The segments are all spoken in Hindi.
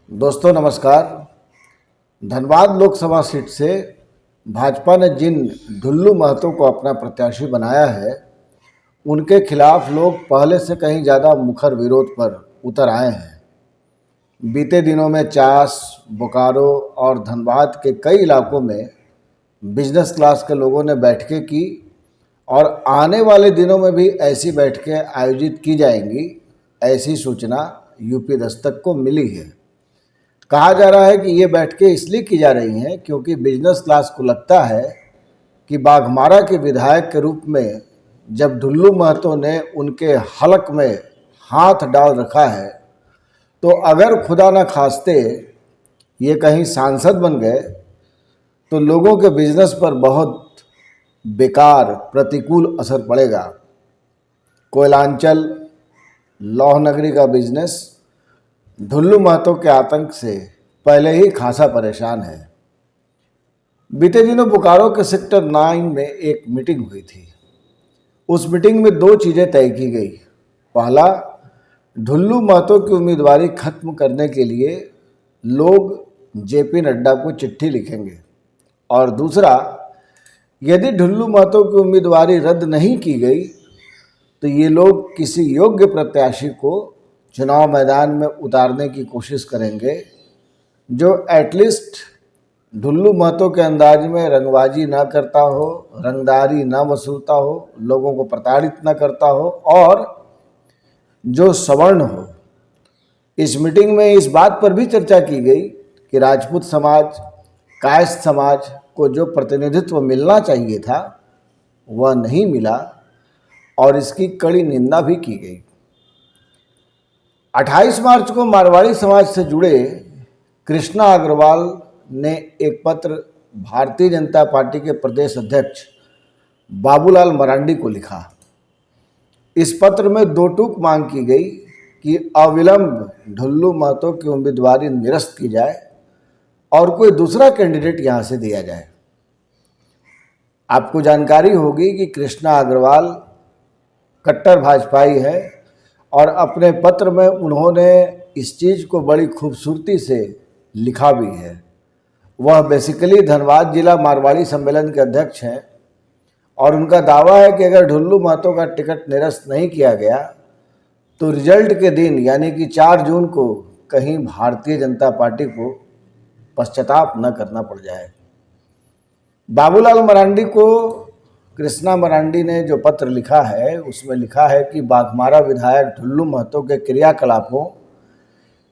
दोस्तों नमस्कार। धनबाद लोकसभा सीट से भाजपा ने जिन ढुल्लू महतो को अपना प्रत्याशी बनाया है, उनके खिलाफ लोग पहले से कहीं ज़्यादा मुखर विरोध पर उतर आए हैं। बीते दिनों में चास, बोकारो और धनबाद के कई इलाकों में बिजनेस क्लास के लोगों ने बैठकें की और आने वाले दिनों में भी ऐसी बैठकें आयोजित की जाएंगी, ऐसी सूचना यूपी दस्तक को मिली है। कहा जा रहा है कि ये बैठकें इसलिए की जा रही हैं क्योंकि बिजनेस क्लास को लगता है कि बाघमारा के विधायक के रूप में जब ढुल्लू महतो ने उनके हलक में हाथ डाल रखा है, तो अगर खुदा न खास्ते ये कहीं सांसद बन गए तो लोगों के बिजनेस पर बहुत बेकार प्रतिकूल असर पड़ेगा। कोयलांचल लौह नगरी का बिजनेस ढुल्लू महतो के आतंक से पहले ही खासा परेशान है। बीते दिनों बोकारो के सेक्टर 9 में एक मीटिंग हुई थी। उस मीटिंग में दो चीज़ें तय की गई। पहला, ढुल्लू महतो की उम्मीदवारी खत्म करने के लिए लोग जेपी नड्डा को चिट्ठी लिखेंगे, और दूसरा, यदि ढुल्लू महतो की उम्मीदवारी रद्द नहीं की गई तो ये लोग किसी योग्य प्रत्याशी को चुनाव मैदान में उतारने की कोशिश करेंगे जो एटलीस्ट ढुल्लू महतो के अंदाज में रंगबाजी ना करता हो, रंगदारी ना वसूलता हो, लोगों को प्रताड़ित ना करता हो और जो सवर्ण हो। इस मीटिंग में इस बात पर भी चर्चा की गई कि राजपूत समाज, कायस्थ समाज को जो प्रतिनिधित्व मिलना चाहिए था वह नहीं मिला, और इसकी कड़ी निंदा भी की गई। 28 मार्च को मारवाड़ी समाज से जुड़े कृष्णा अग्रवाल ने एक पत्र भारतीय जनता पार्टी के प्रदेश अध्यक्ष बाबूलाल मरांडी को लिखा। इस पत्र में दो टूक मांग की गई कि अविलंब ढुल्लू महतो की उम्मीदवारी निरस्त की जाए और कोई दूसरा कैंडिडेट यहां से दिया जाए। आपको जानकारी होगी कि कृष्णा अग्रवाल कट्टर भाजपाई है और अपने पत्र में उन्होंने इस चीज़ को बड़ी खूबसूरती से लिखा भी है। वह बेसिकली धनबाद जिला मारवाड़ी सम्मेलन के अध्यक्ष हैं और उनका दावा है कि अगर ढुल्लू महतो का टिकट निरस्त नहीं किया गया तो रिजल्ट के दिन यानी कि 4 जून को कहीं भारतीय जनता पार्टी को पश्चाताप न करना पड़ जाए। बाबूलाल मरांडी को कृष्णा मरांडी ने जो पत्र लिखा है उसमें लिखा है कि बाघमारा विधायक ढुल्लू महतो के क्रियाकलापों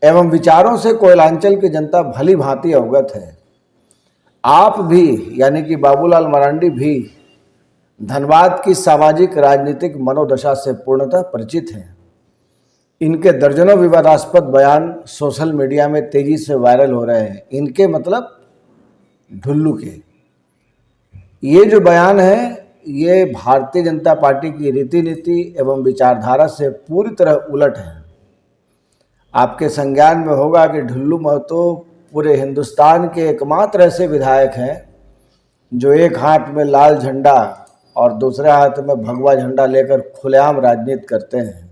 एवं विचारों से कोयलांचल की जनता भली भांति अवगत है। आप भी यानी कि बाबूलाल मरांडी भी धनबाद की सामाजिक राजनीतिक मनोदशा से पूर्णतः परिचित हैं। इनके दर्जनों विवादास्पद बयान सोशल मीडिया में तेजी से वायरल हो रहे हैं। इनके मतलब ढुल्लू के ये जो बयान है ये भारतीय जनता पार्टी की रीति नीति एवं विचारधारा से पूरी तरह उलट है। आपके संज्ञान में होगा कि ढुल्लू महतो पूरे हिंदुस्तान के एकमात्र ऐसे विधायक हैं जो एक हाथ में लाल झंडा और दूसरे हाथ में भगवा झंडा लेकर खुलेआम राजनीति करते हैं।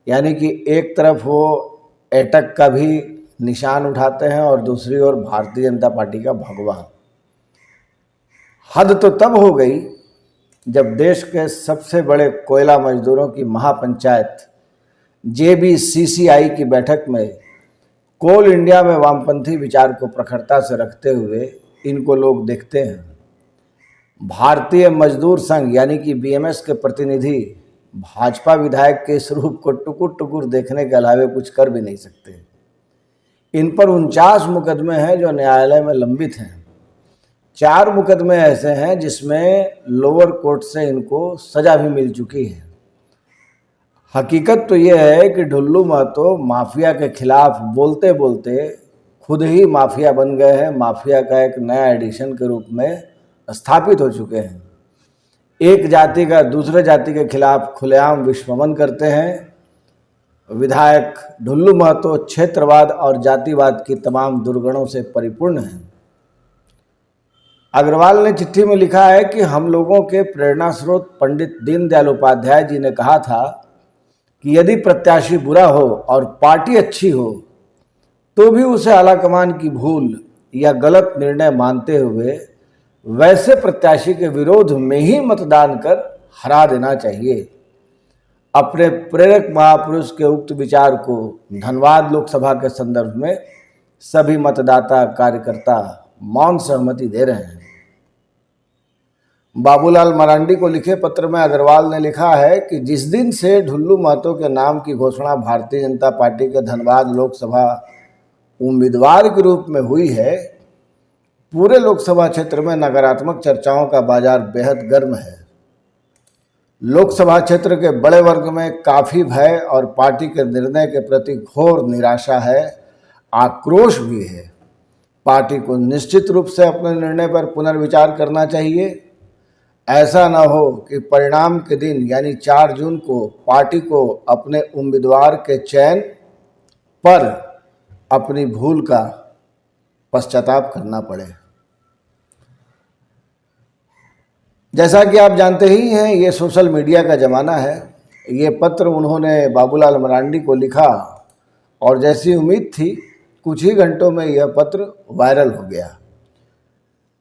यानी कि एक तरफ वो एटक का भी निशान उठाते हैं और दूसरी ओर भारतीय जनता पार्टी का भगवा। हद तो तब हो गई जब देश के सबसे बड़े कोयला मजदूरों की महापंचायत JBCCI की बैठक में कोल इंडिया में वामपंथी विचार को प्रखरता से रखते हुए इनको लोग देखते हैं। भारतीय मजदूर संघ यानी कि BMS के प्रतिनिधि भाजपा विधायक के इस रूप को टुकुर टुकुर देखने के अलावे कुछ कर भी नहीं सकते। इन पर 49 मुकदमे हैं जो न्यायालय में लंबित हैं। 4 मुकदमे ऐसे हैं जिसमें लोअर कोर्ट से इनको सजा भी मिल चुकी है। हकीकत तो यह है कि ढुल्लू महतो माफिया के खिलाफ बोलते बोलते खुद ही माफिया बन गए हैं। माफिया का एक नया एडिशन के रूप में स्थापित हो चुके हैं। एक जाति का दूसरे जाति के खिलाफ खुलेआम विश्वमन करते हैं। विधायक ढुल्लू महतो क्षेत्रवाद और जातिवाद की तमाम दुर्गुणों से परिपूर्ण हैं। अग्रवाल ने चिट्ठी में लिखा है कि हम लोगों के प्रेरणा स्रोत पंडित दीनदयाल उपाध्याय जी ने कहा था कि यदि प्रत्याशी बुरा हो और पार्टी अच्छी हो तो भी उसे आलाकमान की भूल या गलत निर्णय मानते हुए वैसे प्रत्याशी के विरोध में ही मतदान कर हरा देना चाहिए। अपने प्रेरक महापुरुष के उक्त विचार को धनबाद लोकसभा के संदर्भ में सभी मतदाता कार्यकर्ता मौन सहमति दे रहे हैं। बाबूलाल मरांडी को लिखे पत्र में अग्रवाल ने लिखा है कि जिस दिन से ढुल्लू महतो के नाम की घोषणा भारतीय जनता पार्टी के धनबाद लोकसभा उम्मीदवार के रूप में हुई है, पूरे लोकसभा क्षेत्र में नकारात्मक चर्चाओं का बाजार बेहद गर्म है। लोकसभा क्षेत्र के बड़े वर्ग में काफ़ी भय और पार्टी के निर्णय के प्रति घोर निराशा है, आक्रोश भी है। पार्टी को निश्चित रूप से अपने निर्णय पर पुनर्विचार करना चाहिए। ऐसा न हो कि परिणाम के दिन यानी 4 जून को पार्टी को अपने उम्मीदवार के चयन पर अपनी भूल का पश्चाताप करना पड़े। जैसा कि आप जानते ही हैं, ये सोशल मीडिया का ज़माना है। ये पत्र उन्होंने बाबूलाल मरांडी को लिखा और जैसी उम्मीद थी कुछ ही घंटों में यह पत्र वायरल हो गया।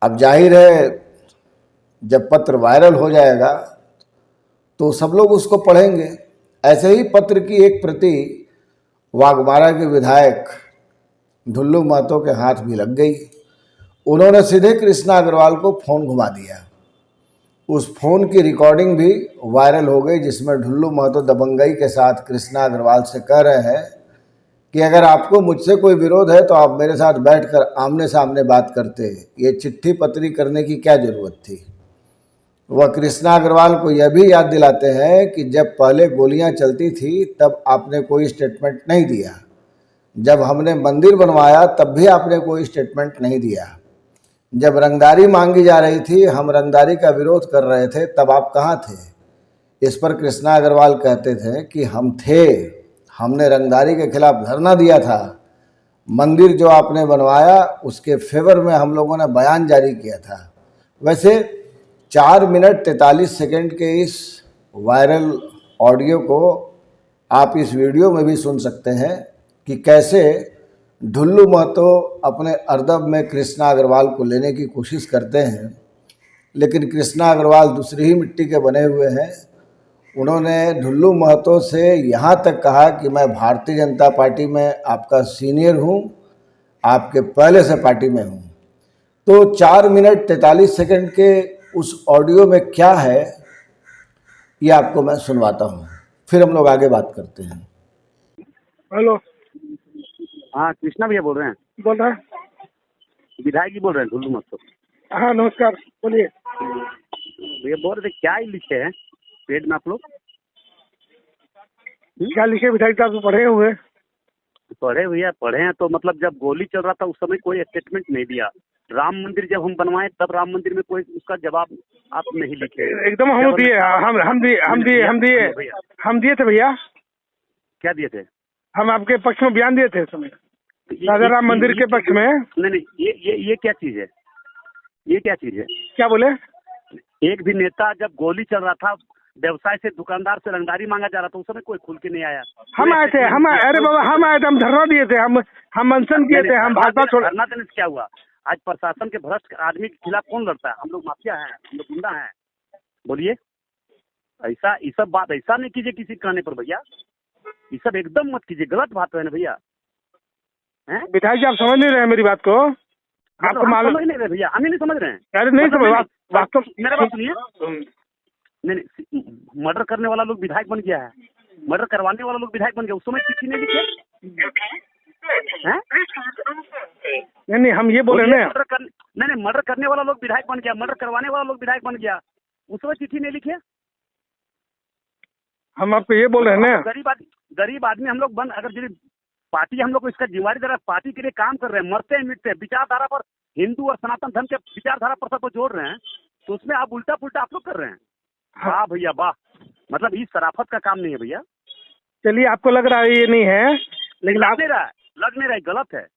अब जाहिर है जब पत्र वायरल हो जाएगा तो सब लोग उसको पढ़ेंगे। ऐसे ही पत्र की एक प्रति वाघमारा के विधायक ढुल्लू महतो के हाथ भी लग गई। उन्होंने सीधे कृष्णा अग्रवाल को फ़ोन घुमा दिया। उस फोन की रिकॉर्डिंग भी वायरल हो गई, जिसमें ढुल्लू महतो दबंगई के साथ कृष्णा अग्रवाल से कह रहे हैं कि अगर आपको मुझसे कोई विरोध है तो आप मेरे साथ बैठकर आमने सामने बात करते, ये चिट्ठी पत्री करने की क्या ज़रूरत थी। वह कृष्णा अग्रवाल को यह भी याद दिलाते हैं कि जब पहले गोलियां चलती थी तब आपने कोई स्टेटमेंट नहीं दिया, जब हमने मंदिर बनवाया तब भी आपने कोई स्टेटमेंट नहीं दिया, जब रंगदारी मांगी जा रही थी, हम रंगदारी का विरोध कर रहे थे, तब आप कहाँ थे। इस पर कृष्णा अग्रवाल कहते थे कि हम थे, हमने रंगदारी के खिलाफ धरना दिया था, मंदिर जो आपने बनवाया उसके फेवर में हम लोगों ने बयान जारी किया था। वैसे 4 मिनट 43 सेकंड के इस वायरल ऑडियो को आप इस वीडियो में भी सुन सकते हैं कि कैसे ढुल्लू महतो अपने अर्दब में कृष्णा अग्रवाल को लेने की कोशिश करते हैं, लेकिन कृष्णा अग्रवाल दूसरी ही मिट्टी के बने हुए हैं। उन्होंने ढुल्लू महतो से यहाँ तक कहा कि मैं भारतीय जनता पार्टी में आपका सीनियर हूँ, आपके पहले से पार्टी में हूँ। तो 4 मिनट 43 सेकंड के उस ऑडियो में क्या है ये आपको मैं सुनवाता हूँ, फिर हम लोग आगे बात करते हैं। हेलो, हाँ कृष्णा भैया बोल रहे हैं? बोल रहे हैं? विधायक जी बोल रहे हैं ढुल्लू महतो? हाँ नमस्कार, बोलिए। भैया बोल रहे थे क्या ही लिखे हैं पेज में आप लोग? क्या लिखे विधायक साहब? तो पढ़े हुए? पढ़े भैया पढ़े हैं। तो मतलब जब गोली चल रहा था उस समय कोई स्टेटमेंट नहीं दिया। राम मंदिर जब हम बनवाए तब राम मंदिर में कोई उसका जवाब आप नहीं लिखे। एकदम हम दिए, हम दिए थे भैया। क्या दिए थे? हम आपके पक्ष में बयान दिए थे उस समय, राजा राम मंदिर के पक्ष में। नहीं, ये क्या चीज है? ये क्या चीज है? क्या बोले? एक भी नेता जब गोली चल रहा था, व्यवसाय से दुकानदार से रंगदारी मांगा जा रहा था, उस समय कोई खुल के नहीं आया। हम आए थे, अरे बाबा हम आए थे, हम धरना दिए थे, हम अनशन किए थे, हम भाजपा छोड़। धरना देने से क्या हुआ? आज प्रशासन के भ्रष्ट आदमी के खिलाफ कौन लड़ता है? हम लोग माफिया हैं, हम लोग गुंडा हैं। बोलिए, ऐसा ये सब बात ऐसा नहीं कीजिए किसी कहने पर भैया। ये सब एकदम मत कीजिए, गलत बात है ना भैया। विधायक जी आप समझ नहीं रहे मेरी बात को? आपको मालूम समझ नहीं रहे भैया? हम ही नहीं समझ रहे हैं। अरे नहीं समझ, वास्तव मेरा बात सुनिए। नहीं, मर्डर करने वाला लोग विधायक बन गया है, मर्डर करवाने वाला लोग विधायक बन गया। उस समय चिट्ठी नहीं लिखे हैं? नहीं हम ये बोल रहे हैं नहीं, मर्डर करने वाला लोग विधायक बन गया, मर्डर करवाने वाला लोग विधायक बन गया, उस समय चिट्ठी नहीं लिखे। हम आपको ये बोल रहे हैं ना, गरीब आदमी हम लोग बन, अगर पार्टी हम लोग को इसका जिम्मेदारी दे रहा है, पार्टी के लिए काम कर रहे हैं, मरते हैं मिटते हैं, विचारधारा पर हिंदू और सनातन धर्म के विचारधारा पर सबको जोड़ रहे हैं, तो उसमें आप उल्टा पुल्टा आप लोग कर रहे हैं। वाह भैया वाह, मतलब ये शराफत का काम नहीं है भैया। चलिए आपको लग रहा है ये नहीं है, लेकिन लग नहीं रहा है, गलत है।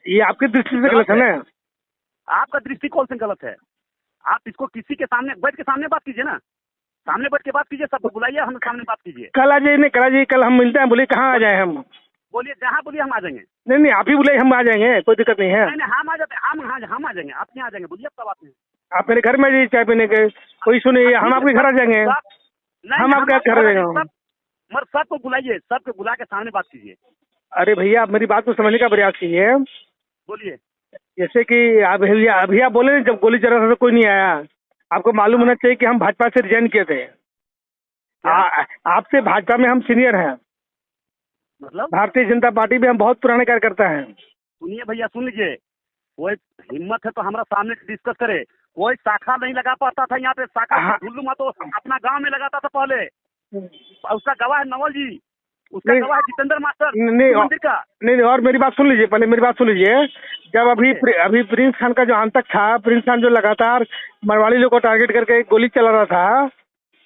ये आपकी दृष्टि से गलत है ना? आपका दृष्टिकोण से गलत है। आप इसको किसी के सामने बैठ के सामने बात कीजिए ना, सामने बैठ के बात कीजिए, सबको बुलाइए, हम सामने बात कीजिए। कल आ जाइए, नहीं कल आ जाइए, कल हम मिलते हैं। बोले कहाँ आ जाए हम? बोलिए, जहाँ बोलिए हम आ जाएंगे। नहीं नहीं, आप ही बुलाइए, हम आ जाएंगे, कोई दिक्कत नहीं है। नहीं नहीं, हम आ जाते, हम आ जाएंगे, आप यहाँ आ जाएंगे, बोलिए अब, कब आते हैं? आप मेरे घर में आ जाइए चाय पीने के, कोई इशू नहीं है, हम आपके घर आ जाएंगे। हम आपके घर आ जाएंगे। मगर सबको बुलाइए, सबको बुला के सामने बात कीजिए। अरे भैया, आप मेरी बात को समझने का प्रयास कीजिए। बोलिए। जैसे कि अभी आप बोले जब गोली चल रहा था तो कोई नहीं आया, आपको मालूम होना चाहिए कि हम भाजपा से रिजाइन किए थे। आपसे भाजपा में हम सीनियर हैं, मतलब भारतीय जनता पार्टी में हम बहुत पुराने कार्यकर्ता हैं। सुनिए भैया, सुन लीजिए, कोई हिम्मत है तो हमारा सामने डिस्कस करे। कोई शाखा नहीं लगा पाता था यहाँ पे, शाखा ढुल्लू महतो अपना गांव में लगाता था पहले, उसका गवाह है नवल जी, उसका गवाह है जितेंद्र मास्टर मंदिर का। नहीं, और मेरी बात सुन लीजिए, पहले मेरी बात सुन लीजिए। जब अभी प्रिंस खान का जो आतंक था, प्रिंस खान जो लगातार मरवाड़ी लोग को टारगेट करके गोली चला रहा था,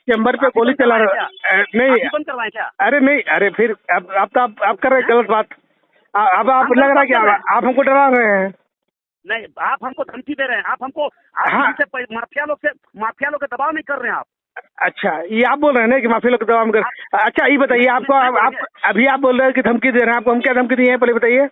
चैम्बर पे गोली चला रहा, नहीं बंद करवाएं क्या? अरे नहीं, अरे फिर अब तो आप कर रहे हैं गलत बात। अब आप लग रहा है कि आप हमको डरा रहे हैं। नहीं, आप हमको धमकी दे रहे हैं, आप हमको माफिया लोग के दबाव नहीं कर रहे हैं आप। अच्छा, ये आप बोल रहे हैं ना कि माफिया लोग के दबाव में कर। अच्छा, ये बताइए, आपको आप अभी आप बोल रहे हैं कि धमकी दे रहे हैं, आपको हम क्या धमकी दिए हैं, पहले बताइए।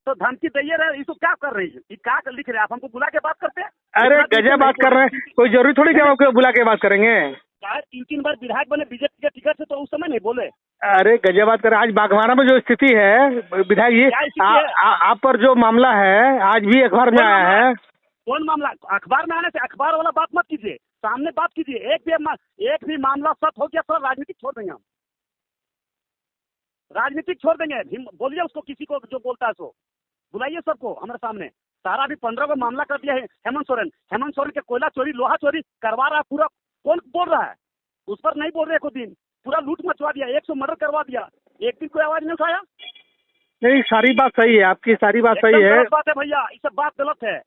तो धमकी दे रहे, इसको क्या कर रही है, ये क्या लिख रहे हैं आप? हमको बुला के बात करते हैं? अरे गजब बात कर रहे हैं, कोई जरूरी थोड़ी कि आपको बुला के बात करेंगे। 3 बार विधायक बने बीजेपी के टिकट से, तो उस समय नहीं बोले। अरे गजब बात कर रहे हैं। आज बागवाना में जो स्थिति है विधायक जी, आप पर जो मामला है आज भी अखबार में आया है। कौन मामला? अखबार में आने से अखबार वाला बात मत कीजिए, सामने बात कीजिए। एक भी मामला सच हो गया सर, राजनीतिक छोड़ देंगे हम, राजनीतिक छोड़ देंगे। बोलिए उसको, किसी को जो बोलता है सो बुलाइए सबको हमारे सामने। सारा भी 15 को मामला कर दिया है हेमंत सोरेन के कोयला चोरी, लोहा चोरी करवा रहा है पूरा। कौन बोल रहा है? उस पर नहीं बोल रहे को दिन, पूरा लूट मचवा दिया, 100 मर्डर करवा दिया, एक दिन कोई आवाज नहीं उठाया। नहीं, सारी बात सही है आपकी, सारी बात सही है। गलत बात है भैया, ये सब बात गलत है,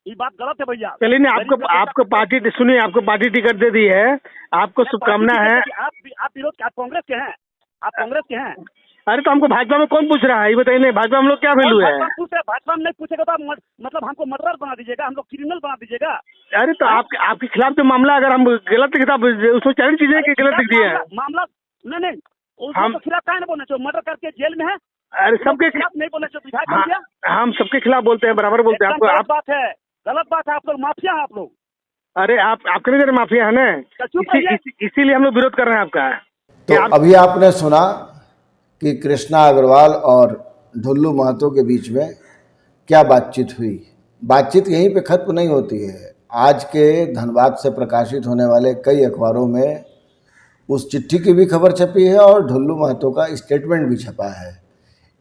ये बात गलत है भैया। चलिए नहीं, आपको पार्टी सुनिए, आपको पार्टी टिकट दे दी है, आपको शुभकामना है। आप विरोध के, आप कांग्रेस के हैं, आप कांग्रेस के हैं। अरे तो हमको भाजपा में कौन पूछ रहा है, ये बताइए। नहीं, भाजपा में हम लोग क्या वैल्यू है? भाजपा में नहीं पूछेगा तो आप मतलब हमको मर्डर बना दीजिएगा, हम लोग क्रिमिनल बना दीजिएगा। अरे तो आपके खिलाफ जो मामला, अगर हम गलत किताब उसमें चैलेंज कीजिए कि गलत लिख दिया है मामला। नहीं, हम खिलाफ क्या बोलने जो मर्डर करके जेल में है। अरे सबके खिलाफ नहीं बोलने जो विधायक बन गया। हम सबके खिलाफ बोलते हैं, बराबर बोलते हैं। गलत बात है, गलत बात है, आप लोग माफिया हैं आप लोग। अरे आपके नजर माफिया है ना, इसीलिए हम लोग विरोध कर रहे हैं आपका। तो अभी आपने सुना कि कृष्णा अग्रवाल और ढुल्लू महतो के बीच में क्या बातचीत हुई। बातचीत यहीं पे खत्म नहीं होती है। आज के धनबाद से प्रकाशित होने वाले कई अखबारों में उस चिट्ठी की भी खबर छपी है और ढुल्लू महतो का स्टेटमेंट भी छपा है।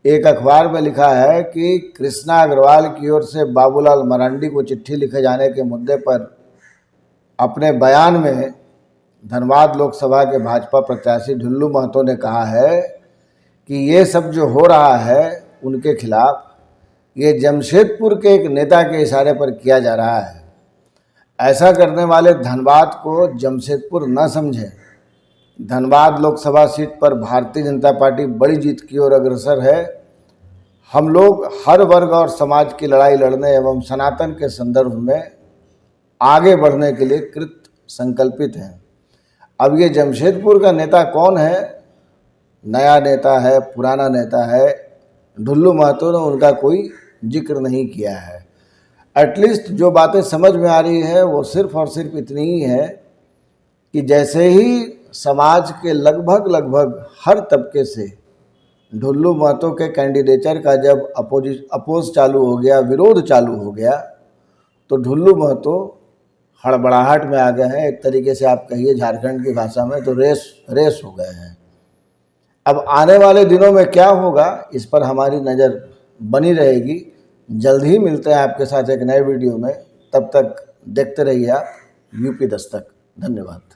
एक अखबार में लिखा है कि कृष्णा अग्रवाल की ओर से बाबूलाल मरांडी को चिट्ठी लिखे जाने के मुद्दे पर अपने बयान में धनबाद लोकसभा के भाजपा प्रत्याशी ढुल्लू महतो ने कहा है कि ये सब जो हो रहा है उनके खिलाफ, ये जमशेदपुर के एक नेता के इशारे पर किया जा रहा है। ऐसा करने वाले धनबाद को जमशेदपुर न समझें। धनबाद लोकसभा सीट पर भारतीय जनता पार्टी बड़ी जीत की ओर अग्रसर है। हम लोग हर वर्ग और समाज की लड़ाई लड़ने एवं सनातन के संदर्भ में आगे बढ़ने के लिए कृत संकल्पित हैं। अब ये जमशेदपुर का नेता कौन है, नया नेता है, पुराना नेता है, ढुल्लू महतो ने उनका कोई जिक्र नहीं किया है। एटलीस्ट जो बातें समझ में आ रही है वो सिर्फ और सिर्फ इतनी ही है कि जैसे ही समाज के लगभग हर तबके से ढुल्लू महतो के कैंडिडेचर का जब अपोज चालू हो गया, विरोध चालू हो गया, तो ढुल्लू महतो हड़बड़ाहट में आ गए हैं। एक तरीके से आप कहिए झारखंड की भाषा में तो रेस हो गए हैं। अब आने वाले दिनों में क्या होगा इस पर हमारी नज़र बनी रहेगी। जल्द ही मिलते हैं आपके साथ एक नए वीडियो में। तब तक देखते रहिए आप यूपी दस्तक। धन्यवाद।